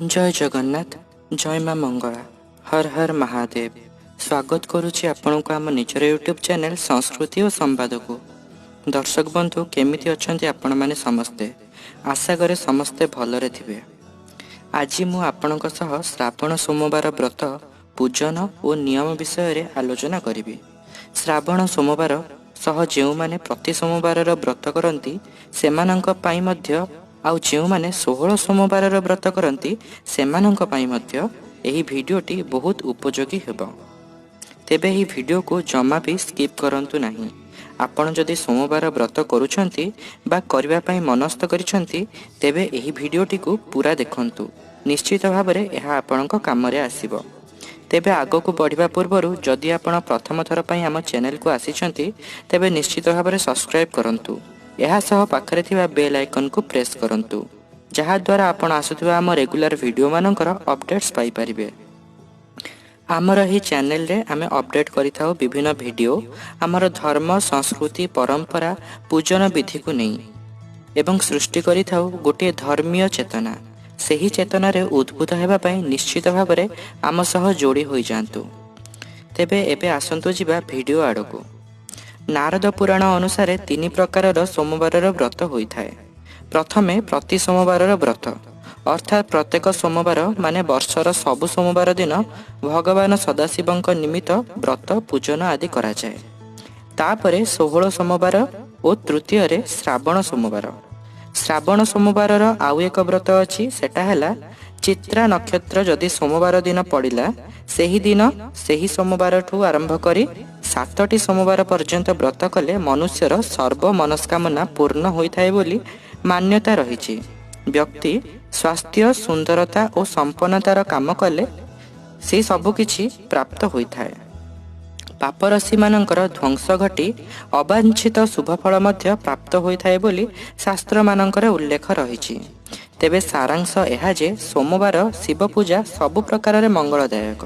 जय जगन्नाथ जय माँ मंगला हर हर महादेव स्वागत करुच्ची आपण को आम निजर यूट्यूब चैनल संस्कृति और संवाद को। दर्शक बंधु केमिति अछंती आपण माने समस्ते आशा करे समस्ते भलरे थिबे। आज मु आपणक सह श्रावण सोमवार व्रत पूजन और नियम विषय रे आलोचना करिबी। श्रावण सोमवार सह जेउ माने प्रति सोमवार व्रत करंती सेमानंक पाई मध्य आउ जेउ माने 16 सोमवार व्रत करंती सेमानंक पाई मध्य एही भिडियोटी बहुत उपयोगी हेबो। तेबे एही भिडियो को जमा भी स्किप करंतु नाही। आपण जदि सोमवार व्रत करूछंती बा करबा पई मनस्थ करिछंती तेबे एही भिडियोटी को पूरा देखंतु। निश्चित भाबरे एहा आपणक काम रे आसीबो। तेबे आगो को बढ़िबा पूर्वरु जदि आपण प्रथम थर पई हम चैनल को आसीछंती तेबे निश्चित भाबरे सब्सक्राइब करंतु। एहा सह पाखरे थिबा बेल आइकन को प्रेस करंतु जहा द्वारा आपण आसुथिबा हम रेगुलर वीडियो मानकर अपडेट्स पाई परिबे। आमर ही चैनल रे आमे अपडेट करिथाउ विभिन्न वीडियो आमर धर्म संस्कृति परंपरा पूजन विधि को नहीं एवं सृष्टि करिथाउ गोटे धर्मीय चेतना। सेही चेतना रे उद्भूत हेबा पई निश्चित भाबरे आम सह जोड़ी होई जांतु। तेबे एबे आसंतु जिबा वीडियो आडको। नारद पुराण अनुसार 3 प्रकार सोमवार व्रत होता है। प्रथमे प्रति सोमवार व्रत अर्थात प्रत्येक सोमवार माने वर्षर सबु सोमवार दिन भगवान सदाशिवंक निमित्त व्रत पूजन आदि करा जाए। तापरे 16 सोमवार और तृतीय रे श्रावण सोमवार। श्रावण सोमवार आउ एक व्रत अछि सेटा हैला चित्रा नक्षत्र जदि सोमवार दिन पड़िला सेही दिन सेही सोमवार ठू आरंभ करी 7टी सोमवार पर्यंत व्रत कले मनुष्यर सर्व मनस्कामना पूर्ण होइथाय बोली मान्यता रहिछि। व्यक्ति स्वास्थ्य सुंदरता और संपन्नतार काम कले से सब किछि प्राप्त होइथाय। पापरसी मानकर ध्वंस घटी अवांछित शुभफल मध्य प्राप्त होइथाय बोली शास्त्र मानकर उल्लेख रहिछि। तेबे सारांश एहा जे सोमवार शिव पूजा सबु प्रकार रे मंगलदायक।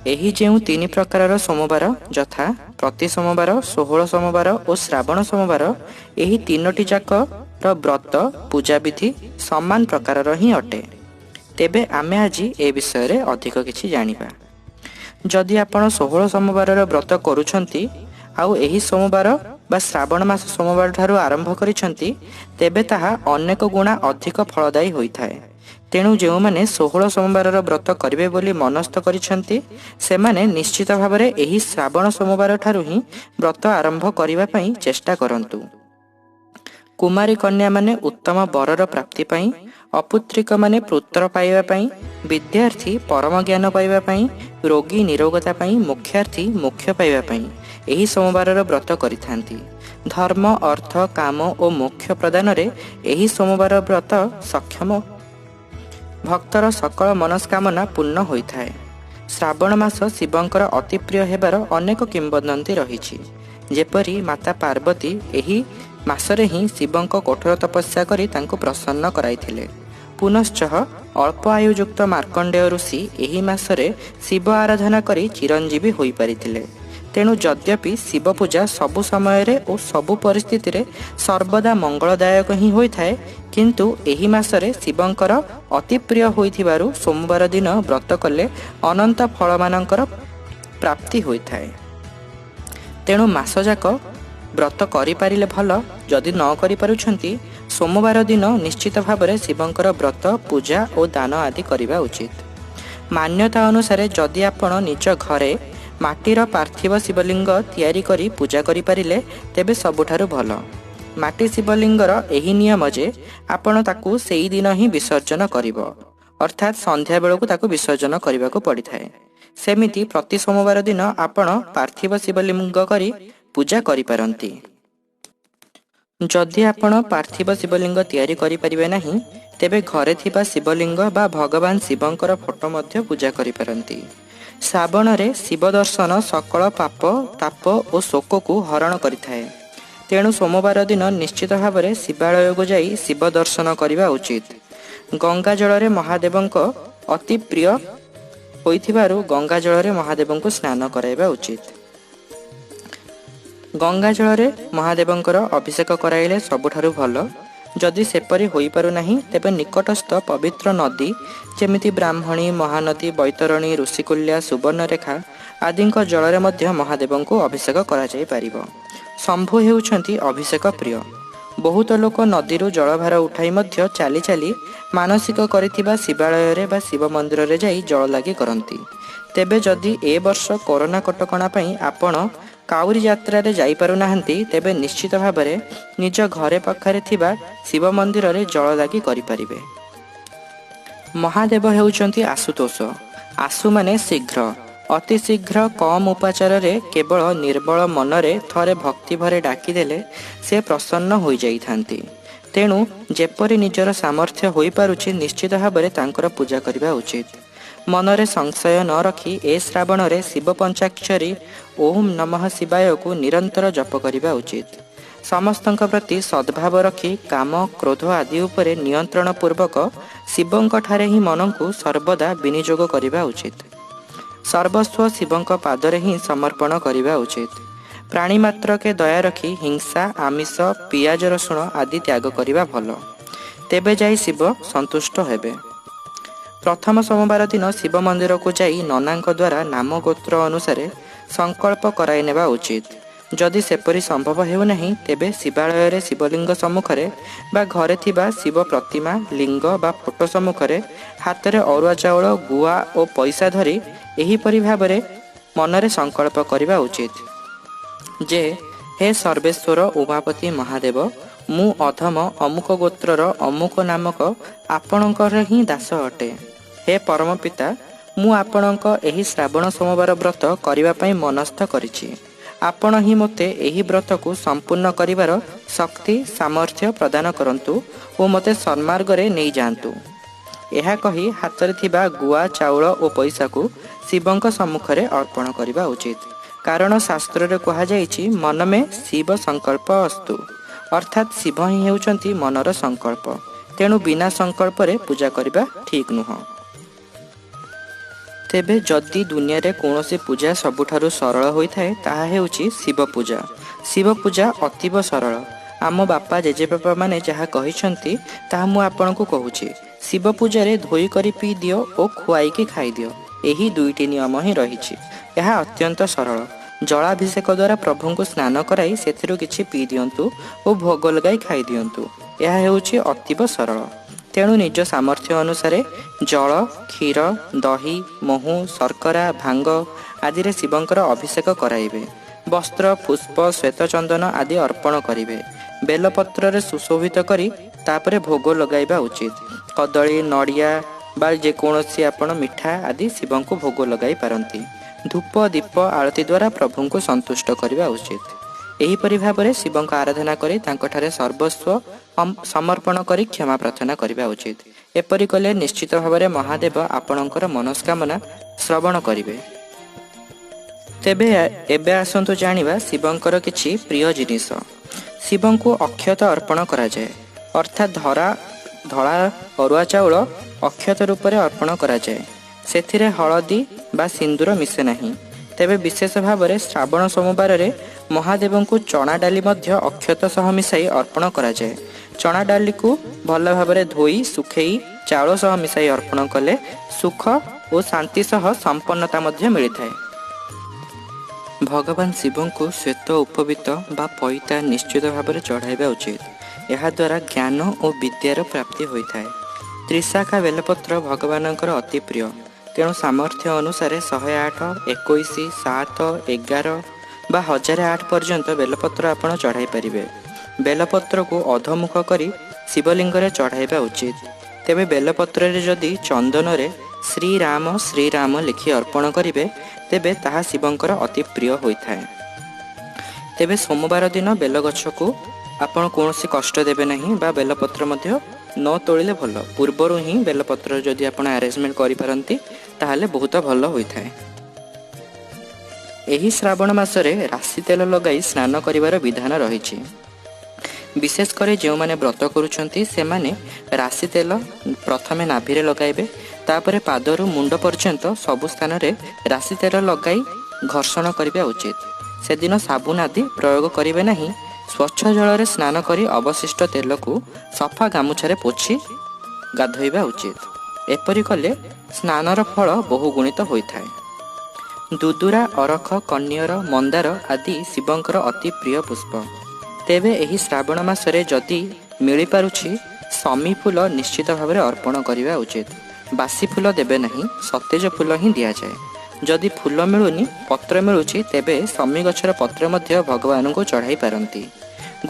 एही जेउ 3 प्रकार सोमवार यथा प्रति सोमवार 16 सोमवार और श्रावण सोमवार एही 3टी जाक व्रत पूजा विधि समान प्रकार ही अटे। तेबे आमे आज ए विषय रे अधिक किछि जानिबा। जदि आपण 16 सोमवार व्रत करूछंती आउ एही सोमवार बा श्रावण मास सोमवार ठारू आरंभ करिछंती तेबे ताहा अनेक गुणा अधिक फलदायी होइथाय। तेणु जो माने 16 सोमवार व्रत करिवे बोली मनस्थ करिछंती सेमाने निश्चित भाबरे एही श्रावण सोमवार ठारू ही व्रत आरंभ करिवा पई चेष्टा करंतु। कुमारी कन्या माने उत्तम बरर प्राप्ति पई, अपुत्रिक माने पुत्र पाइबा पई, विद्यार्थी परम ज्ञान पाइबा पई, रोगी निरोगता पई, मुख्यार्थी मोक्ष पाइबा पई एही सोमवार व्रत करिथांती। धर्म अर्थ काम और मोक्ष प्रदान रे एही सोमवार व्रत सक्षम भक्तर सकल मनस्कामना पूर्ण होइथाय। श्रावण मास शिवंकर अति प्रिय हेबार अनेक किंवदंती रहिछि। जेपरि माता पार्वती एही मासरे ही शिवंक कठोर तपस्या करी तांको प्रसन्न कराइथिले। पुनश्च अल्प आयुयुक्त मार्कंडेय ऋषि एही मासरे शिव आराधना करी चिरंजीवी होई परिथिले। तेणु यद्यपि शिव पूजा सबु समय रे और सबु परिस्थिति रे सर्वदा मंगलदायक ही होइथाय किंतु एही मासरे शिवंकर अति प्रिय होइथिबारु सोमवार दिन व्रत कले अनंत फल मानकर प्राप्ति होइथाय। तेणु मास जाक व्रत करि पारिले भल, जदि न करि पारुछंती सोमवार दिन निश्चित भाबरे शिवंकर व्रत पूजा और दान आदि करिबा उचित। मान्यता अनुसार जदि आपण निज घरे माटीर पार्थिव शिवलिंग तैयारी करी पूजा करि पारिले तेबे सबुठारु भल। माटी शिवलिंगर एही नियम जे आपण ताकू सेही दिन ही विसर्जन करिवो, अर्थात संध्या बेलकू ताकू विसर्जन करिबाकू पड़िथाय। सेमिति प्रति सोमवार दिन आपण पार्थिव शिवलिंग करी पूजा करि पारंती। जदि आपण पार्थिव शिवलिंग तैयारी करि परिबे नाही तेबे घरे थिबा शिवलिंग बा भगवान शिवंकर फोटो मध्य पूजा करि पारंती। श्रावण रे शिव दर्शन सकल पाप ताप और शोक को हरण करिथाय। तेणु सोमवार दिन निश्चित भावरे शिवालय को जाई शिव दर्शन करिबा उचित। गंगा जल रे महादेवंक अति प्रिय होइथिबारु गंगा जल रे महादेवंको स्नान कराइबा उचित। गंगा जल रे महादेवंकर अभिषेक कराइले सबुठारु भल। ଯଦି ସେପରି ହୋଇପାରୁନାହିଁ ତେବେ ନିକଟସ୍ଥ ପବିତ୍ର ନଦୀ ଯେମିତି ବ୍ରାହ୍ମଣୀ, ମହାନଦୀ, ବୈତରଣୀ, ଋଷିକୁଲ୍ୟା, ସୁବର୍ଣ୍ଣରେଖା ଆଦିଙ୍କ ଜଳରେ ମଧ୍ୟ ମହାଦେବଙ୍କୁ ଅଭିଷେକ କରାଯାଇପାରିବ। ଶମ୍ଭୁ ହେଉଛନ୍ତି ଅଭିଷେକ ପ୍ରିୟ। ବହୁତ ଲୋକ ନଦୀରୁ ଜଳଭାର ଉଠାଇ ମଧ୍ୟ ଚାଲି ଚାଲି ମାନସିକ କରିଥିବା ଶିବାଳୟରେ ବା ଶିବ ମନ୍ଦିରରେ ଯାଇ ଜଳ ଲାଗି କରନ୍ତି। ତେବେ ଯଦି ଏ ବର୍ଷ କରୋନା କଟକଣା ପାଇଁ ଆପଣ କାଉରି ଯାତ୍ରାରେ ଯାଇପାରୁନାହାନ୍ତି ତେବେ ନିଶ୍ଚିତ ଭାବରେ ନିଜ ଘରେ ପାଖରେ ଥିବା ଶିବ ମନ୍ଦିରରେ ଜଳ ଲାଗି କରିପାରିବେ। ମହାଦେବ ହେଉଛନ୍ତି ଆଶୁତୋଷ। ଆଶୁ ମାନେ ଶୀଘ୍ର, ଅତି ଶୀଘ୍ର, କମ୍ ଉପାଚାରରେ, କେବଳ ନିର୍ମଳ ମନରେ ଥରେ ଭକ୍ତି ଭରେ ଡାକିଦେଲେ ସେ ପ୍ରସନ୍ନ ହୋଇଯାଇଥାନ୍ତି। ତେଣୁ ଯେପରି ନିଜର ସାମର୍ଥ୍ୟ ହୋଇପାରୁଛି ନିଶ୍ଚିତ ଭାବରେ ତାଙ୍କର ପୂଜା କରିବା ଉଚିତ। ମନରେ ସଂଶୟ ନ ରଖି ଏ ଶ୍ରାବଣରେ ଶିବ ପଞ୍ଚାକ୍ଷରୀ ଓମ୍ ନମଃ ଶିବାୟକୁ ନିରନ୍ତର ଜପ କରିବା ଉଚିତ। ସମସ୍ତଙ୍କ ପ୍ରତି ସଦ୍ଭାବ ରଖି କାମ, କ୍ରୋଧ ଆଦି ଉପରେ ନିୟନ୍ତ୍ରଣ ପୂର୍ବକ ଶିବଙ୍କଠାରେ ହିଁ ମନକୁ ସର୍ବଦା ବିନିଯୋଗ କରିବା ଉଚିତ। ସର୍ବସ୍ୱ ଶିବଙ୍କ ପାଦରେ ହିଁ ସମର୍ପଣ କରିବା ଉଚିତ। ପ୍ରାଣୀ ମାତ୍ରକେ ଦୟା ରଖି ହିଂସା, ଆମିଷ, ପିଆଜ ରସୁଣ ଆଦି ତ୍ୟାଗ କରିବା ଭଲ। ତେବେ ଯାଇ ଶିବ ସନ୍ତୁଷ୍ଟ ହେବେ। ପ୍ରଥମ ସୋମବାର ଦିନ ଶିବ ମନ୍ଦିରକୁ ଯାଇ ନନାଙ୍କ ଦ୍ୱାରା ନାମ ଗୋତ୍ର ଅନୁସାରେ ସଂକଳ୍ପ କରାଇ ନେବା ଉଚିତ। ଯଦି ସେପରି ସମ୍ଭବ ହେଉନାହିଁ ତେବେ ଶିବାଳୟରେ ଶିବଲିଙ୍ଗ ସମ୍ମୁଖରେ ବା ଘରେ ଥିବା ଶିବ ପ୍ରତିମା, ଲିଙ୍ଗ ବା ଫଟୋ ସମ୍ମୁଖରେ ହାତରେ ଅରୁଆ ଚାଉଳ, ଗୁଆ ଓ ପଇସା ଧରି ଏହିପରି ଭାବରେ ମନରେ ସଂକଳ୍ପ କରିବା ଉଚିତ ଯେ ହେ ସର୍ବେଶ୍ୱର ଉମାପତି ମହାଦେବ, ମୁଁ ଅଧମ ଅମୁକ ଗୋତ୍ରର ଅମୁକ ନାମକ ଆପଣଙ୍କର ହିଁ ଦାସ ଅଟେ। ହେ ପରମ ପିତା, ମୁଁ ଆପଣଙ୍କ ଏହି ଶ୍ରାବଣ ସୋମବାର ବ୍ରତ କରିବା ପାଇଁ ମନସ୍ଥ କରିଛି। ଆପଣ ହିଁ ମୋତେ ଏହି ବ୍ରତକୁ ସମ୍ପୂର୍ଣ୍ଣ କରିବାର ଶକ୍ତି ସାମର୍ଥ୍ୟ ପ୍ରଦାନ କରନ୍ତୁ ଓ ମୋତେ ସନ୍ମାର୍ଗରେ ନେଇଯାଆନ୍ତୁ। ଏହା କହି ହାତରେ ଥିବା ଗୁଆ, ଚାଉଳ ଓ ପଇସାକୁ ଶିବଙ୍କ ସମ୍ମୁଖରେ ଅର୍ପଣ କରିବା ଉଚିତ। କାରଣ ଶାସ୍ତ୍ରରେ କୁହାଯାଇଛି ମନମେ ଶିବ ସଂକଳ୍ପ ଅସ୍ତୁ, ଅର୍ଥାତ୍ ଶିବ ହିଁ ହେଉଛନ୍ତି ମନର ସଂକଳ୍ପ। ତେଣୁ ବିନା ସଂକଳ୍ପରେ ପୂଜା କରିବା ଠିକ୍ ନୁହଁ। ତେବେ ଯଦି ଦୁନିଆରେ କୌଣସି ପୂଜା ସବୁଠାରୁ ସରଳ ହୋଇଥାଏ ତାହା ହେଉଛି ଶିବ ପୂଜା। ଶିବ ପୂଜା ଅତୀବ ସରଳ। ଆମ ବାପା ଜେଜେବାପା ମାନେ ଯାହା କହିଛନ୍ତି ତାହା ମୁଁ ଆପଣଙ୍କୁ କହୁଛି। ଶିବ ପୂଜାରେ ଧୋଇ କରି ପିଇ ଦିଅ ଓ ଖୁଆଇକି ଖାଇଦିଅ, ଏହି ଦୁଇଟି ନିୟମ ହିଁ ରହିଛି। ଏହା ଅତ୍ୟନ୍ତ ସରଳ। ଜଳାଭିଷେକ ଦ୍ୱାରା ପ୍ରଭୁଙ୍କୁ ସ୍ନାନ କରାଇ ସେଥିରୁ କିଛି ପିଇ ଦିଅନ୍ତୁ ଓ ଭୋଗ ଲଗାଇ ଖାଇଦିଅନ୍ତୁ। ଏହା ହେଉଛି ଅତୀବ ସରଳ। ତେଣୁ ନିଜ ସାମର୍ଥ୍ୟ ଅନୁସାରେ ଜଳ, କ୍ଷୀର, ଦହି, ମହୁ, ଶର୍କରା, ଭାଙ୍ଗ ଆଦିରେ ଶିବଙ୍କର ଅଭିଷେକ କରାଇବେ। ବସ୍ତ୍ର, ପୁଷ୍ପ, ଶ୍ୱେତଚନ୍ଦନ ଆଦି ଅର୍ପଣ କରିବେ। ବେଲପତ୍ରରେ ସୁଶୋଭିତ କରି ତାପରେ ଭୋଗ ଲଗାଇବା ଉଚିତ। କଦଳୀ, ନଡ଼ିଆ ବା ଯେକୌଣସି ଆପଣ ମିଠା ଆଦି ଶିବଙ୍କୁ ଭୋଗ ଲଗାଇ ପାରନ୍ତି। ଧୂପ, ଦୀପ, ଆଳତି ଦ୍ୱାରା ପ୍ରଭୁଙ୍କୁ ସନ୍ତୁଷ୍ଟ କରିବା ଉଚିତ। ଏହିପରି ଭାବରେ ଶିବଙ୍କ ଆରାଧନା କରି ତାଙ୍କଠାରେ ସର୍ବସ୍ୱ ସମର୍ପଣ କରି କ୍ଷମା ପ୍ରାର୍ଥନା କରିବା ଉଚିତ। ଏପରି କଲେ ନିଶ୍ଚିତ ଭାବରେ ମହାଦେବ ଆପଣଙ୍କର ମନସ୍କାମନା ଶ୍ରବଣ କରିବେ। ତେବେ ଏବେ ଆସନ୍ତୁ ଜାଣିବା ଶିବଙ୍କର କିଛି ପ୍ରିୟ ଜିନିଷ। ଶିବଙ୍କୁ ଅକ୍ଷତ ଅର୍ପଣ କରାଯାଏ, ଅର୍ଥାତ୍ ଧଳା ଅରୁଆ ଚାଉଳ ଅକ୍ଷତ ରୂପରେ ଅର୍ପଣ କରାଯାଏ। ସେଥିରେ ହଳଦୀ ବା ସିନ୍ଦୁର ମିଶେ ନାହିଁ। ତେବେ ବିଶେଷ ଭାବରେ ଶ୍ରାବଣ ସୋମବାରରେ ମହାଦେବଙ୍କୁ ଚଣା ଡାଲି ମଧ୍ୟ ଅକ୍ଷତ ସହ ମିଶାଇ ଅର୍ପଣ କରାଯାଏ। ଚଣା ଡାଲିକୁ ଭଲ ଭାବରେ ଧୋଇ ଶୁଖେଇ ଚାଉଳ ସହ ମିଶାଇ ଅର୍ପଣ କଲେ ସୁଖ ଓ ଶାନ୍ତି ସହ ସମ୍ପନ୍ନତା ମଧ୍ୟ ମିଳିଥାଏ। ଭଗବାନ ଶିବଙ୍କୁ ଶ୍ୱେତ ଉପବୀତ ବା ପଇତା ନିଶ୍ଚିତ ଭାବରେ ଚଢ଼ାଇବା ଉଚିତ। ଏହାଦ୍ୱାରା ଜ୍ଞାନ ଓ ବିଦ୍ୟାର ପ୍ରାପ୍ତି ହୋଇଥାଏ। ତ୍ରିଶାଖା ବେଲପତ୍ର ଭଗବାନଙ୍କର ଅତି ପ୍ରିୟ। ତେଣୁ ସାମର୍ଥ୍ୟ ଅନୁସାରେ 108, 21, 7, 11 ବା 1008 ପର୍ଯ୍ୟନ୍ତ ବେଲପତ୍ର ଆପଣ ଚଢ଼ାଇ ପାରିବେ। ବେଲପତ୍ରକୁ ଅଧମୁଖ କରି ଶିବଲିଙ୍ଗରେ ଚଢ଼ାଇବା ଉଚିତ। ତେବେ ବେଲପତ୍ରରେ ଯଦି ଚନ୍ଦନରେ ଶ୍ରୀରାମ ଶ୍ରୀରାମ ଲେଖି ଅର୍ପଣ କରିବେ ତେବେ ତାହା ଶିବଙ୍କର ଅତି ପ୍ରିୟ ହୋଇଥାଏ। ତେବେ ସୋମବାର ଦିନ ବେଲଗଛକୁ ଆପଣ କୌଣସି କଷ୍ଟ ଦେବେ ନାହିଁ ବା ବେଲପତ୍ର ମଧ୍ୟ ନ ତୋଳିଲେ ଭଲ। ପୂର୍ବରୁ ହିଁ ବେଲପତ୍ର ଯଦି ଆପଣ ଆରେଞ୍ଜମେଣ୍ଟ କରିପାରନ୍ତି ତାହେଲେ ବହୁତ ଭଲ ହୋଇଥାଏ। ଏହି ଶ୍ରାବଣ ମାସରେ ରାଶି ତେଲ ଲଗାଇ ସ୍ନାନ କରିବାର ବିଧାନ ରହିଛି। ବିଶେଷ କରି ଯେଉଁମାନେ ବ୍ରତ କରୁଛନ୍ତି ସେମାନେ ରାଶି ତେଲ ପ୍ରଥମେ ନାଭିରେ ଲଗାଇବେ, ତାପରେ ପାଦରୁ ମୁଣ୍ଡ ପର୍ଯ୍ୟନ୍ତ ସବୁ ସ୍ଥାନରେ ରାଶି ତେଲ ଲଗାଇ ଘର୍ଷଣ କରିବା ଉଚିତ। ସେଦିନ ସାବୁନ ଆଦି ପ୍ରୟୋଗ କରିବେ ନାହିଁ। ସ୍ୱଚ୍ଛ ଜଳରେ ସ୍ନାନ କରି ଅବଶିଷ୍ଟ ତେଲକୁ ସଫା ଗାମୁଛାରେ ପୋଛି ଗାଧୋଇବା ଉଚିତ। ଏପରି କଲେ ସ୍ନାନର ଫଳ ବହୁ ଗୁଣିତ ହୋଇଥାଏ। ଦୁଦୁରା, ଅରଖ, କନିଅର, ମନ୍ଦାର ଆଦି ଶିବଙ୍କର ଅତି ପ୍ରିୟ ପୁଷ୍ପ। ତେବେ ଏହି ଶ୍ରାବଣ ମାସରେ ଯଦି ମିଳିପାରୁଛି ଶମୀ ଫୁଲ ନିଶ୍ଚିତ ଭାବରେ ଅର୍ପଣ କରିବା ଉଚିତ। ବାସି ଫୁଲ ଦେବେ ନାହିଁ, ସତେଜ ଫୁଲ ହିଁ ଦିଆଯାଏ। ଯଦି ଫୁଲ ମିଳୁନି, ପତ୍ର ମିଳୁଛି, ତେବେ ଶମୀ ଗଛର ପତ୍ର ମଧ୍ୟ ଭଗବାନଙ୍କୁ ଚଢ଼ାଇ ପାରନ୍ତି।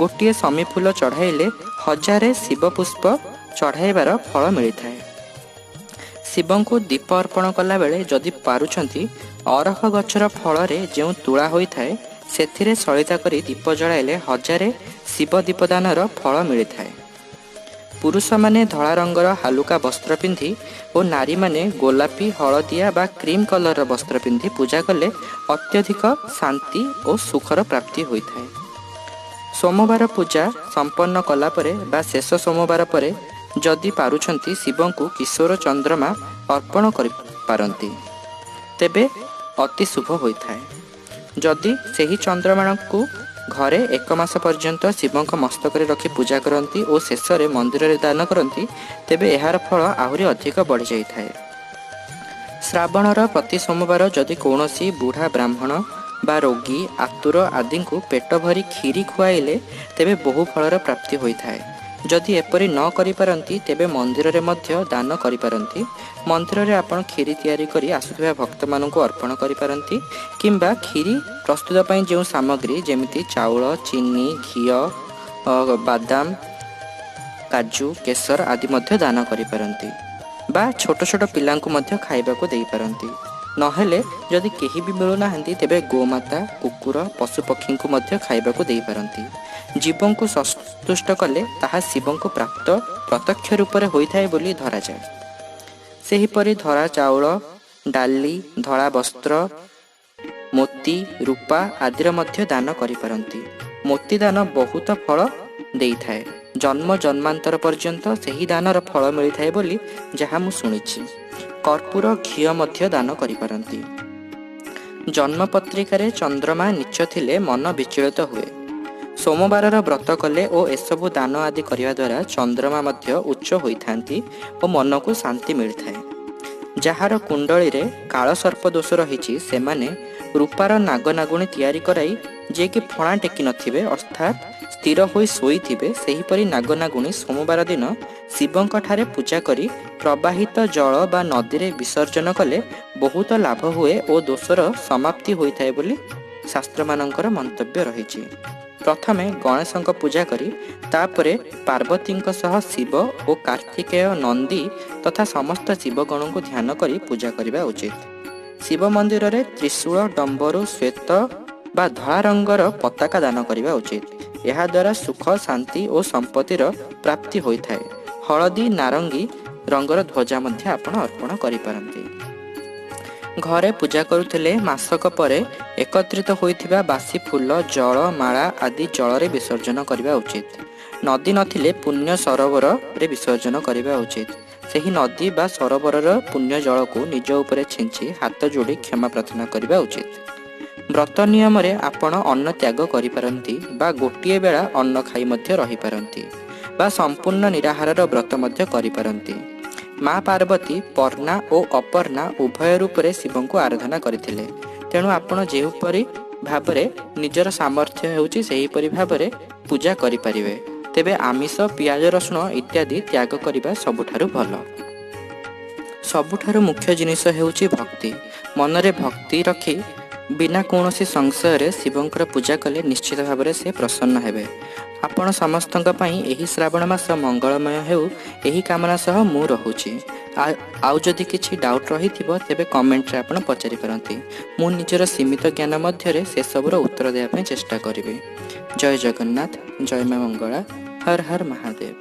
ଗୋଟିଏ ଶମୀ ଫୁଲ ଚଢ଼ାଇଲେ 1000 ଶିବ ପୁଷ୍ପ ଚଢ଼ାଇବାର ଫଳ ମିଳିଥାଏ। ଶିବଙ୍କୁ ଦୀପ ଅର୍ପଣ କଲାବେଳେ ଯଦି ପାରୁଛନ୍ତି ଅରଖ ଗଛର ଫଳରେ ଯେଉଁ ତୁଳା ହୋଇଥାଏ ସେଥିରେ ସଳିତା କରି ଦୀପ ଜଳାଇଲେ 1000 ଶିବ ଦୀପଦାନର ଫଳ ମିଳିଥାଏ। ପୁରୁଷମାନେ ଧଳା ରଙ୍ଗର ହାଲୁକା ବସ୍ତ୍ର ପିନ୍ଧି ଓ ନାରୀମାନେ ଗୋଲାପୀ, ହଳଦିଆ ବା କ୍ରିମ୍ କଲରର ବସ୍ତ୍ର ପିନ୍ଧି ପୂଜା କଲେ ଅତ୍ୟଧିକ ଶାନ୍ତି ଓ ସୁଖର ପ୍ରାପ୍ତି ହୋଇଥାଏ। ସୋମବାର ପୂଜା ସମ୍ପନ୍ନ କଲା ପରେ ବା ଶେଷ ସୋମବାର ପରେ ଯଦି ପାରୁଛନ୍ତି ଶିବଙ୍କୁ କିଶୋର ଚନ୍ଦ୍ରମା ଅର୍ପଣ କରିପାରନ୍ତି, ତେବେ ଅତି ଶୁଭ ହୋଇଥାଏ। ଯଦି ସେହି ଚନ୍ଦ୍ରମାଙ୍କୁ ଘରେ 1 ମାସ ପର୍ଯ୍ୟନ୍ତ ଶିବଙ୍କ ମସ୍ତକରେ ରଖି ପୂଜା କରନ୍ତି ଓ ଶେଷରେ ମନ୍ଦିରରେ ଦାନ କରନ୍ତି, ତେବେ ଏହାର ଫଳ ଆହୁରି ଅଧିକ ବଢ଼ିଯାଇଥାଏ। ଶ୍ରାବଣର ପ୍ରତି ସୋମବାର ଯଦି କୌଣସି ବୁଢ଼ା ବ୍ରାହ୍ମଣ ବା ରୋଗୀ, ଆତୁର ଆଦିଙ୍କୁ ପେଟ ଭରି କ୍ଷୀରି ଖୁଆଇଲେ ତେବେ ବହୁ ଫଳର ପ୍ରାପ୍ତି ହୋଇଥାଏ। ଯଦି ଏପରି ନ କରିପାରନ୍ତି ତେବେ ମନ୍ଦିରରେ ମଧ୍ୟ ଦାନ କରିପାରନ୍ତି। ମନ୍ଦିରରେ ଆପଣ କ୍ଷୀରି ତିଆରି କରି ଆସୁଥିବା ଭକ୍ତମାନଙ୍କୁ ଅର୍ପଣ କରିପାରନ୍ତି କିମ୍ବା କ୍ଷୀରି ପ୍ରସ୍ତୁତ ପାଇଁ ଯେଉଁ ସାମଗ୍ରୀ ଯେମିତି ଚାଉଳ, ଚିନି, ଘିଅ, ବାଦାମ, କାଜୁ, କେଶର ଆଦି ମଧ୍ୟ ଦାନ କରିପାରନ୍ତି ବା ଛୋଟ ଛୋଟ ପିଲାଙ୍କୁ ମଧ୍ୟ ଖାଇବାକୁ ଦେଇପାରନ୍ତି। ନହେଲେ ଯଦି କେହି ବି ମିଳୁନାହାନ୍ତି ତେବେ ଗୋମାତା, କୁକୁର, ପଶୁପକ୍ଷୀଙ୍କୁ ମଧ୍ୟ ଖାଇବାକୁ ଦେଇପାରନ୍ତି। ଜୀବଙ୍କୁ ସନ୍ତୁଷ୍ଟ କଲେ ତାହା ଶିବଙ୍କୁ ପ୍ରାପ୍ତ ପ୍ରତ୍ୟକ୍ଷ ରୂପରେ ହୋଇଥାଏ ବୋଲି ଧରାଯାଏ। ସେହିପରି ଧଳା ଚାଉଳ, ଡାଲି, ଧଳା ବସ୍ତ୍ର, ମୋତି, ରୂପା ଆଦିର ମଧ୍ୟ ଦାନ କରିପାରନ୍ତି। ମୋତି ଦାନ ବହୁତ ଫଳ ଦେଇଥାଏ। ଜନ୍ମ ଜନ୍ମାନ୍ତର ପର୍ଯ୍ୟନ୍ତ ସେହି ଦାନର ଫଳ ମିଳିଥାଏ ବୋଲି ଯାହା ମୁଁ ଶୁଣିଛି। କର୍ପୂର, ଘିଅ ମଧ୍ୟ ଦାନ କରିପାରନ୍ତି। ଜନ୍ମ ପତ୍ରିକାରେ ଚନ୍ଦ୍ରମା ନୀଚ ଥିଲେ ମନ ବିଚଳିତ ହୁଏ। ସୋମବାରର ବ୍ରତ କଲେ ଓ ଏସବୁ ଦାନ ଆଦି କରିବା ଦ୍ୱାରା ଚନ୍ଦ୍ରମା ମଧ୍ୟ ଉଚ୍ଚ ହୋଇଥାନ୍ତି ଓ ମନକୁ ଶାନ୍ତି ମିଳିଥାଏ। ଯାହାର କୁଣ୍ଡଳୀରେ କାଳସର୍ପ ଦୋଷ ରହିଛି ସେମାନେ ରୂପାର ନାଗନାଗୁଣୀ ତିଆରି କରାଇ, ଯିଏକି ଫଣା ଟେକି ନଥିବେ ଅର୍ଥାତ୍ ସ୍ଥିର ହୋଇ ଶୋଇଥିବେ, ସେହିପରି ନାଗନାଗୁଣୀ ସୋମବାର ଦିନ ଶିବଙ୍କ ଠାରେ ପୂଜା କରି ପ୍ରବାହିତ ଜଳ ବା ନଦୀରେ ବିସର୍ଜନ କଲେ ବହୁତ ଲାଭ ହୁଏ ଓ ଦୋଷର ସମାପ୍ତି ହୋଇଥାଏ ବୋଲି ଶାସ୍ତ୍ରମାନଙ୍କର ମନ୍ତବ୍ୟ ରହିଛି। ପ୍ରଥମେ ଗଣେଶଙ୍କ ପୂଜା କରି ତାପରେ ପାର୍ବତୀଙ୍କ ସହ ଶିବ ଓ କାର୍ତ୍ତିକେୟ, ନନ୍ଦୀ ତଥା ସମସ୍ତ ଶିବଗଣଙ୍କୁ ଧ୍ୟାନ କରି ପୂଜା କରିବା ଉଚିତ। ଶିବ ମନ୍ଦିରରେ ତ୍ରିଶୂଳ, ଡମ୍ବରୁ, ଶ୍ଵେତ ବା ଧଳା ରଙ୍ଗର ପତାକା ଦାନ କରିବା ଉଚିତ। ଏହାଦ୍ୱାରା ସୁଖ, ଶାନ୍ତି ଓ ସମ୍ପତ୍ତିର ପ୍ରାପ୍ତି ହୋଇଥାଏ। ହଳଦୀ, ନାରଙ୍ଗୀ ରଙ୍ଗର ଧ୍ୱଜା ମଧ୍ୟ ଆପଣ ଅର୍ପଣ କରିପାରନ୍ତି। ଘରେ ପୂଜା କରୁଥିଲେ ମାସକ ପରେ ଏକତ୍ରିତ ହୋଇଥିବା ବାସି ଫୁଲ, ଜଳ, ମାଳା ଆଦି ଜଳରେ ବିସର୍ଜନ କରିବା ଉଚିତ। ନଦୀ ନଥିଲେ ପୁଣ୍ୟ ସରୋବରରେ ବିସର୍ଜନ କରିବା ଉଚିତ। ସେହି ନଦୀ ବା ସରୋବରର ପୁଣ୍ୟ ଜଳକୁ ନିଜ ଉପରେ ଛିଞ୍ଚି ହାତ ଯୋଡ଼ି କ୍ଷମା ପ୍ରାର୍ଥନା କରିବା ଉଚିତ। ବ୍ରତ ନିୟମରେ ଆପଣ ଅନ୍ନ ତ୍ୟାଗ କରିପାରନ୍ତି ବା ଗୋଟିଏ ବେଳା ଅନ୍ନ ଖାଇ ମଧ୍ୟ ରହିପାରନ୍ତି ବା ସମ୍ପୂର୍ଣ୍ଣ ନିରାହାରର ବ୍ରତ ମଧ୍ୟ କରିପାରନ୍ତି। ମା ପାର୍ବତୀ ପର୍ଣ୍ଣା ଓ ଅପର୍ଣ୍ଣା ଉଭୟ ରୂପରେ ଶିବଙ୍କୁ ଆରାଧନା କରିଥିଲେ। ତେଣୁ ଆପଣ ଯେଉଁପରି ଭାବରେ ନିଜର ସାମର୍ଥ୍ୟ ହେଉଛି ସେହିପରି ଭାବରେ ପୂଜା କରିପାରିବେ। ତେବେ ଆମିଷ, ପିଆଜ ରସୁଣ ଇତ୍ୟାଦି ତ୍ୟାଗ କରିବା ସବୁଠାରୁ ଭଲ। ସବୁଠାରୁ ମୁଖ୍ୟ ଜିନିଷ ହେଉଛି ଭକ୍ତି। ମନରେ ଭକ୍ତି ରଖି ବିନା କୌଣସି ସଂଶୟରେ ଶିବଙ୍କର ପୂଜା କଲେ ନିଶ୍ଚିତ ଭାବରେ ସେ ପ୍ରସନ୍ନ ହେବେ। ଆପଣ ସମସ୍ତଙ୍କ ପାଇଁ ଏହି ଶ୍ରାବଣ ମାସ ମଙ୍ଗଳମୟ ହେଉ, ଏହି କାମନା ସହ ମୁଁ ରହୁଛି। ଆଉ ଯଦି କିଛି ଡାଉଟ୍ ରହିଥିବ ତେବେ କମେଣ୍ଟରେ ଆପଣ ପଚାରିପାରନ୍ତି। ମୁଁ ନିଜର ସୀମିତ ଜ୍ଞାନ ମଧ୍ୟରେ ସେସବୁର ଉତ୍ତର ଦେବା ପାଇଁ ଚେଷ୍ଟା କରିବି। ଜୟ ଜଗନ୍ନାଥ, ଜୟ ମା ମଙ୍ଗଳା, ହର ହର ମହାଦେବ।